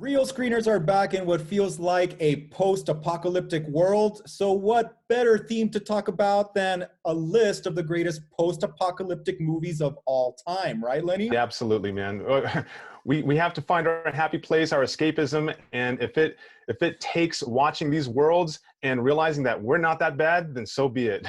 Real screeners are back in what feels like a post-apocalyptic world. So what better theme to talk about than a list of the greatest post-apocalyptic movies of all time, right, Lenny? Yeah, absolutely, man. We have to find our happy place, our escapism, and if it takes watching these worlds and realizing that we're not that bad, then so be it.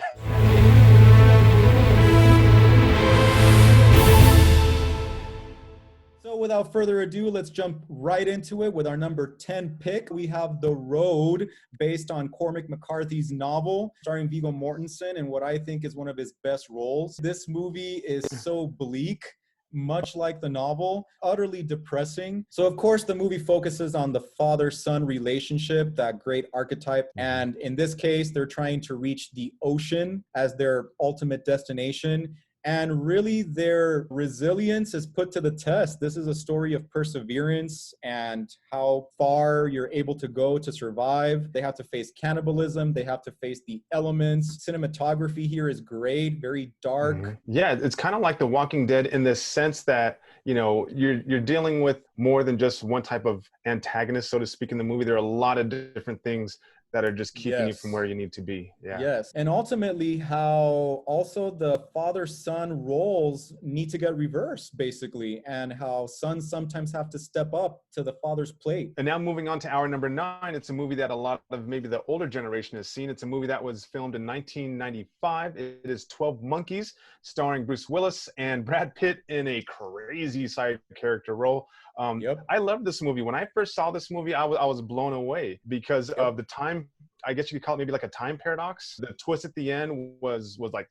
So without further ado, let's jump right into it with our number 10 pick. We have The Road, based on Cormac McCarthy's novel, starring Viggo Mortensen in what I think is one of his best roles. This movie is so bleak, much like the novel, utterly depressing. So of course the movie focuses on the father-son relationship, that great archetype. And in this case, they're trying to reach the ocean as their ultimate destination. And really, their resilience is put to the test. This is a story of perseverance and how far you're able to go to survive. They have to face cannibalism. They have to face the elements. Cinematography here is great, very dark. Yeah, it's kind of like The Walking Dead in the sense that, you know, you're dealing with more than just one type of antagonist, so to speak, in the movie. There are a lot of different things that are just keeping you from where you need to be. Yeah. Yes. And ultimately how also the father-son roles need to get reversed, basically, and how sons sometimes have to step up to the father's plate. And now moving on to our number 9, it's a movie that a lot of maybe the older generation has seen. It's a movie that was filmed in 1995. It is 12 Monkeys, starring Bruce Willis and Brad Pitt in a crazy side character role. I love this movie. When I first saw this movie, I was blown away because of the time. I guess you could call it maybe like a time paradox. The twist at the end was like,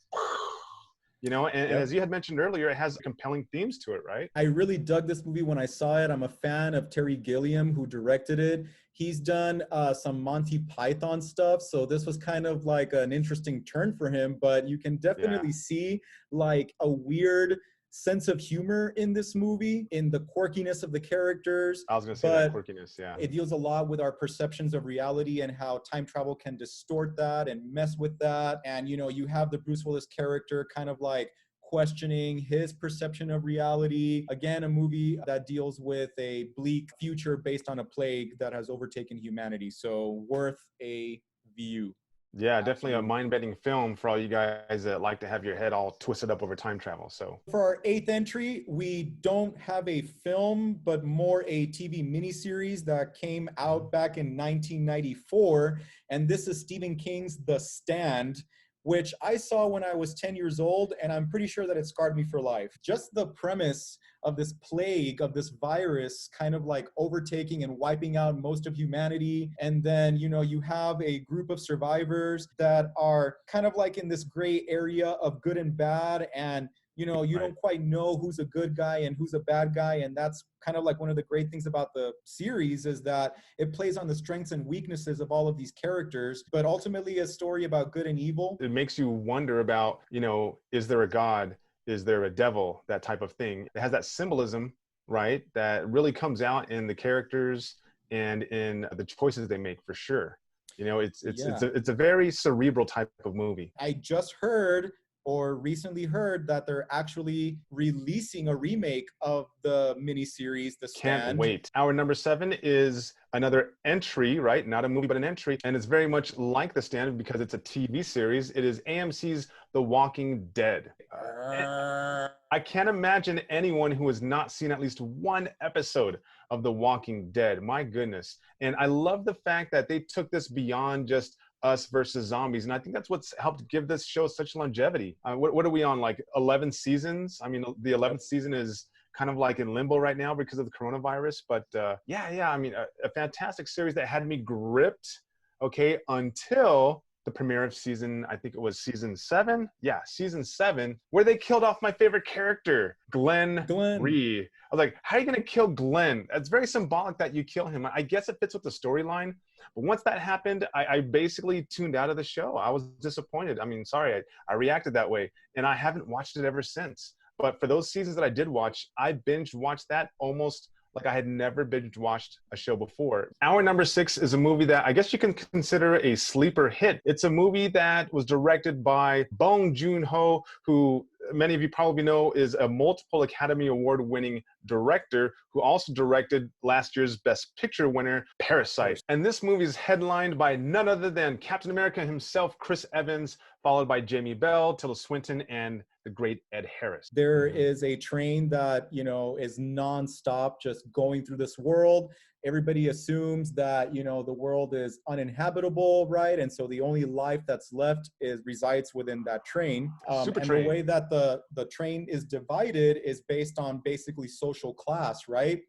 you know, and as you had mentioned earlier, it has compelling themes to it, right? I really dug this movie when I saw it. I'm a fan of Terry Gilliam, who directed it. He's done some Monty Python stuff, so this was kind of like an interesting turn for him, but you can definitely see like a weird sense of humor in this movie, in the quirkiness of the characters. I was going to say that quirkiness, yeah. It deals a lot with our perceptions of reality and how time travel can distort that and mess with that. And, you know, you have the Bruce Willis character kind of like questioning his perception of reality. Again, a movie that deals with a bleak future based on a plague that has overtaken humanity. So worth a view. Yeah, definitely a mind-bending film for all you guys that like to have your head all twisted up over time travel. So for our 8th entry, we don't have a film, but more a TV miniseries that came out back in 1994. And this is Stephen King's The Stand, which I saw when I was 10 years old, and I'm pretty sure that it scarred me for life. Just the premise of this plague, of this virus kind of like overtaking and wiping out most of humanity. And then, you know, you have a group of survivors that are kind of like in this gray area of good and bad. And you know, you don't quite know who's a good guy and who's a bad guy. And that's kind of like one of the great things about the series is that it plays on the strengths and weaknesses of all of these characters, but ultimately a story about good and evil. It makes you wonder about, you know, is there a God? Is there a devil? That type of thing. It has that symbolism, right? That really comes out in the characters and in the choices they make, for sure. You know, it's a very cerebral type of movie. I just heard or recently heard that they're actually releasing a remake of the miniseries, The Stand. Can't wait. Our number 7 is another entry, right? Not a movie, but an entry. And it's very much like The Stand because it's a TV series. It is AMC's The Walking Dead. I can't imagine anyone who has not seen at least one episode of The Walking Dead. My goodness. And I love the fact that they took this beyond just us versus zombies. And I think that's what's helped give this show such longevity. What are we on, like 11 seasons? I mean, the 11th season is kind of like in limbo right now because of the coronavirus. But yeah, I mean, a fantastic series that had me gripped, okay, until the premiere of season, I think it was season 7. Yeah, season 7, where they killed off my favorite character, Glenn Rhee. I was like, how are you going to kill Glenn? It's very symbolic that you kill him. I guess it fits with the storyline. But once that happened, I basically tuned out of the show. I was disappointed. I mean, sorry, I reacted that way. And I haven't watched it ever since. But for those seasons that I did watch, I binge watched that almost like I had never binge watched a show before. Our number 6 is a movie that I guess you can consider a sleeper hit. It's a movie that was directed by Bong Joon-ho, who many of you probably know is a multiple Academy Award winning director who also directed last year's Best Picture winner, Parasite. And this movie is headlined by none other than Captain America himself, Chris Evans, followed by Jamie Bell, Tilda Swinton, and the great Ed Harris. There is a train that, you know, is nonstop just going through this world. Everybody assumes that, you know, the world is uninhabitable, right? And so the only life that's left resides within that train. Super and train. the way that the train is divided is based on basically social class, right?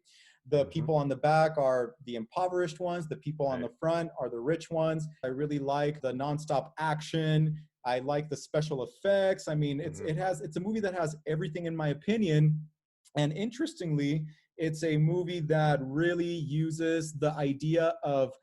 The people on the back are the impoverished ones. The people on the front are the rich ones. I really like the nonstop action. I like the special effects. I mean, it's a movie that has everything, in my opinion. And interestingly, it's a movie that really uses the idea of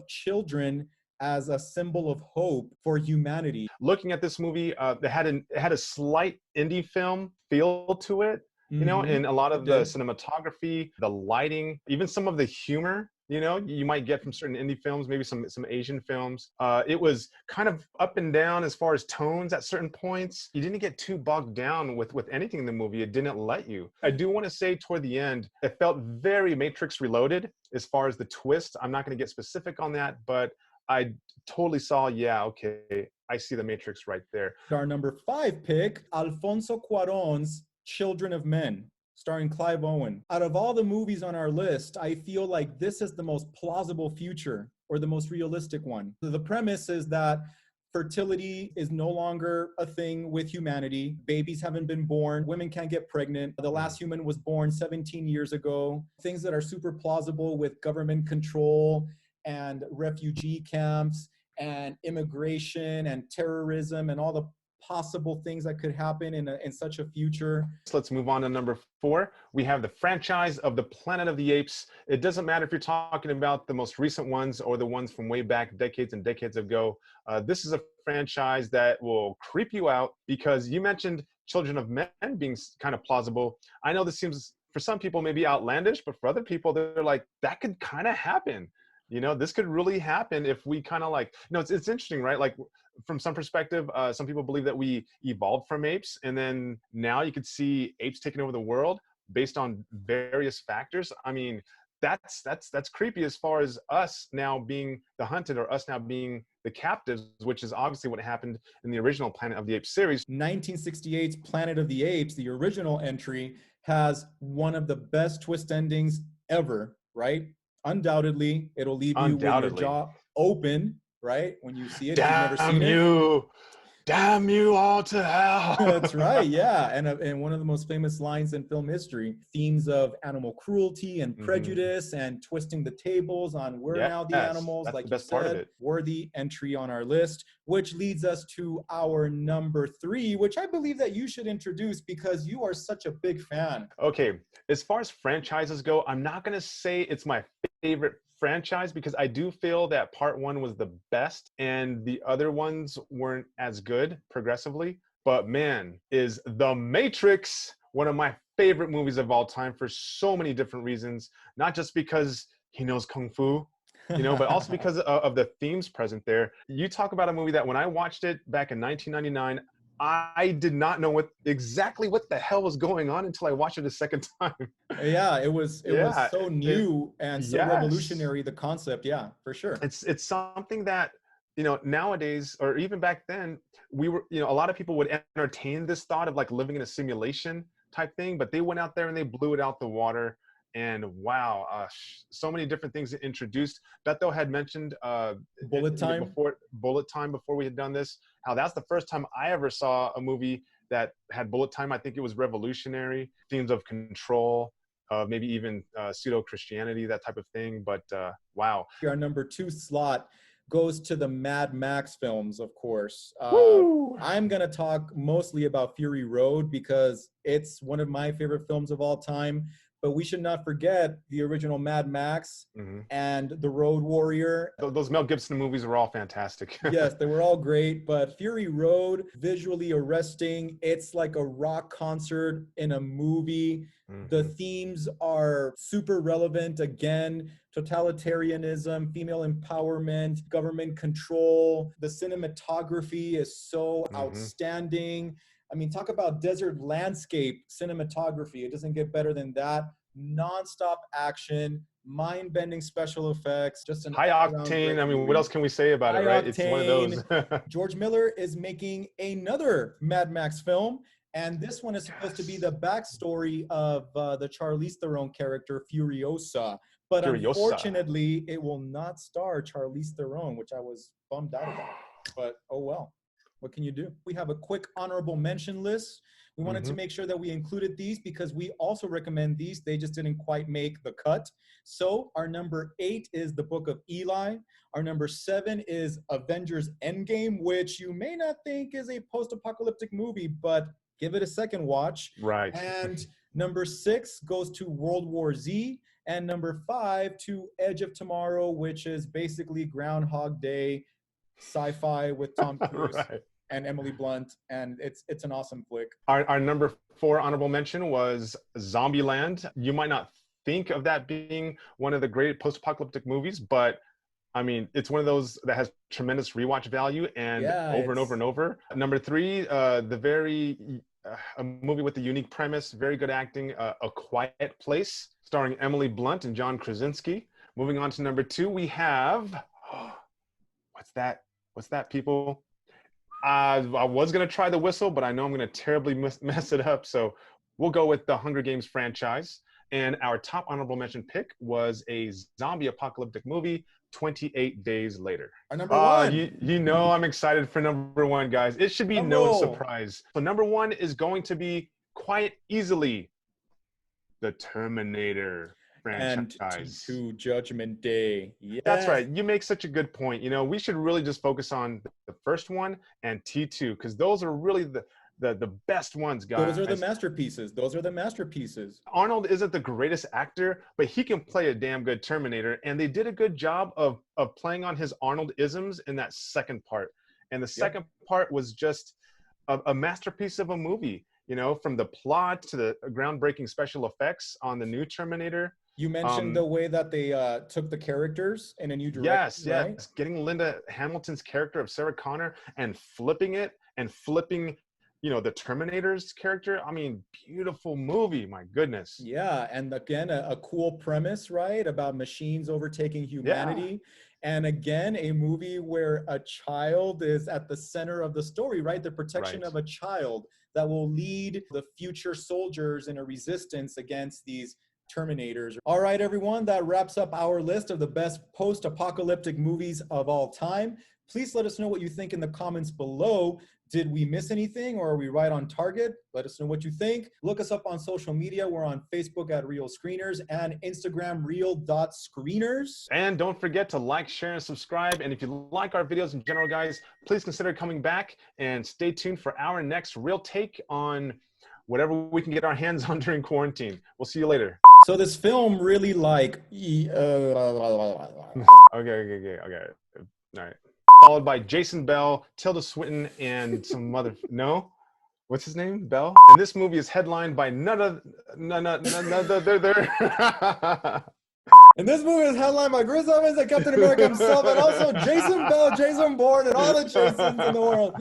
children as a symbol of hope for humanity. Looking at this movie, it had a slight indie film feel to it, you know, in a lot of the cinematography, the lighting, even some of the humor, you know, you might get from certain indie films, maybe some Asian films. It was kind of up and down as far as tones at certain points. You didn't get too bogged down with anything in the movie. It didn't let you. I do want to say toward the end, it felt very Matrix Reloaded as far as the twist. I'm not going to get specific on that, but I totally saw, yeah, okay, I see the Matrix right there. Our number 5 pick, Alfonso Cuarón's Children of Men, starring Clive Owen. Out of all the movies on our list, I feel like this is the most plausible future, or the most realistic one. The premise is that fertility is no longer a thing with humanity. Babies haven't been born. Women can't get pregnant. The last human was born 17 years ago. Things that are super plausible with government control and refugee camps and immigration and terrorism and all the possible things that could happen in such a future. So let's move on to number 4. We have the franchise of the Planet of the Apes. It doesn't matter if you're talking about the most recent ones or the ones from way back decades and decades ago. This is a franchise that will creep you out, because you mentioned Children of Men being kind of plausible. I know this seems for some people maybe outlandish, but for other people, they're like, that could kind of happen. You know, this could really happen if we kind of like, you know, it's interesting, right? Like from some perspective, some people believe that we evolved from apes, and then now you could see apes taking over the world based on various factors. I mean, that's creepy as far as us now being the hunted or us now being the captives, which is obviously what happened in the original Planet of the Apes series. 1968's Planet of the Apes, the original entry, has one of the best twist endings ever, right? Undoubtedly, it'll leave you with your jaw open, right? When you see it, if you've never seen it. Damn you all to hell. That's right, yeah. And one of the most famous lines in film history, themes of animal cruelty and prejudice and twisting the tables on we're now the animals, that's like the best you said, part of it. worthy entry on our list, which leads us to our number 3, which I believe that you should introduce because you are such a big fan. Okay, as far as franchises go, I'm not going to say it's my favorite franchise, because I do feel that part 1 was the best and the other ones weren't as good progressively. But man, is The Matrix one of my favorite movies of all time for so many different reasons, not just because he knows Kung Fu, you know, but also because of the themes present there. You talk about a movie that when I watched it back in 1999, I did not know exactly what the hell was going on until I watched it a second time. Yeah, it was so new and so revolutionary, the concept. Yeah, for sure. It's something that, you know, nowadays, or even back then, we were, you know, a lot of people would entertain this thought of like living in a simulation type thing, but they went out there and they blew it out the water. And wow, so many different things introduced. Beto had mentioned Bullet Time before we had done this, how that's the first time I ever saw a movie that had bullet time. I think it was revolutionary. Themes of control, maybe even pseudo-Christianity, that type of thing. But wow. Our number 2 slot goes to the Mad Max films, of course. I'm going to talk mostly about Fury Road because it's one of my favorite films of all time. But we should not forget the original Mad Max and The Road Warrior. Those Mel Gibson movies were all fantastic. Yes, they were all great. But Fury Road, visually arresting. It's like a rock concert in a movie. The themes are super relevant. Again, totalitarianism, female empowerment, government control. The cinematography is so outstanding. I mean, talk about desert landscape cinematography. It doesn't get better than that. nonstop action, mind-bending special effects, just an High all-around octane. great I mean, movie. what else can we say about it, High right? It's one of those. octane. George Miller is making another Mad Max film, and this one is supposed to be the backstory of the Charlize Theron character Furiosa. But Furiosa. unfortunately, it will not star Charlize Theron, which I was bummed out about. But oh well, what can you do? We have a quick honorable mention list. We wanted to make sure that we included these because we also recommend these. They just didn't quite make the cut. So our number 8 is The Book of Eli. Our number 7 is Avengers Endgame, which you may not think is a post-apocalyptic movie, but give it a second watch. Right. And number 6 goes to World War Z. And number 5 to Edge of Tomorrow, which is basically Groundhog Day sci-fi with Tom Cruise. Right. And Emily Blunt, and it's an awesome flick. Our number 4 honorable mention was Zombieland. You might not think of that being one of the great post-apocalyptic movies, but I mean, it's one of those that has tremendous rewatch value and over and over and over. Number 3, a movie with a unique premise, very good acting, A Quiet Place, starring Emily Blunt and John Krasinski. Moving on to number 2, we have, what's that, people? I was going to try the whistle, but I know I'm going to terribly mess it up. So we'll go with the Hunger Games franchise. And our top honorable mention pick was a zombie apocalyptic movie, 28 Days Later. Our number 1. You know I'm excited for number 1, guys. It should be no surprise. So number 1 is going to be quite easily the Terminator franchise. And to Judgment Day. Yes. That's right. You make such a good point. You know, we should really just focus on the first one and T2 because those are really the best ones, guys. Those are the masterpieces. Those are the masterpieces. Arnold isn't the greatest actor, but he can play a damn good Terminator, and they did a good job of playing on his Arnold-isms in that second part. And the second part was just a masterpiece of a movie, you know, from the plot to the groundbreaking special effects on the new Terminator. You mentioned the way that they took the characters in a new direction. Yes, right? Yes. Getting Linda Hamilton's character of Sarah Connor and flipping, you know, the Terminator's character. I mean, beautiful movie, my goodness. Yeah, and again, a cool premise, right? About machines overtaking humanity. Yeah. And again, a movie where a child is at the center of the story, right? The protection of a child that will lead the future soldiers in a resistance against these Terminators. All right, everyone, that wraps up our list of the best post-apocalyptic movies of all time. Please let us know what you think in the comments below. Did we miss anything or are we right on target? Let us know what you think. Look us up on social media. We're on Facebook at Real Screeners and Instagram real.screeners. And don't forget to like, share, and subscribe. And if you like our videos in general, guys, please consider coming back and stay tuned for our next real take on whatever we can get our hands on during quarantine. We'll see you later. So this film really like... Okay. All right. Followed by Jason Bell, Tilda Swinton, and some other... No? What's his name? Bell? And this movie is headlined by none other... And this movie is headlined by Chris Evans and Captain America himself, and also Jason Bell, Jason Bourne, and all the Jasons in the world.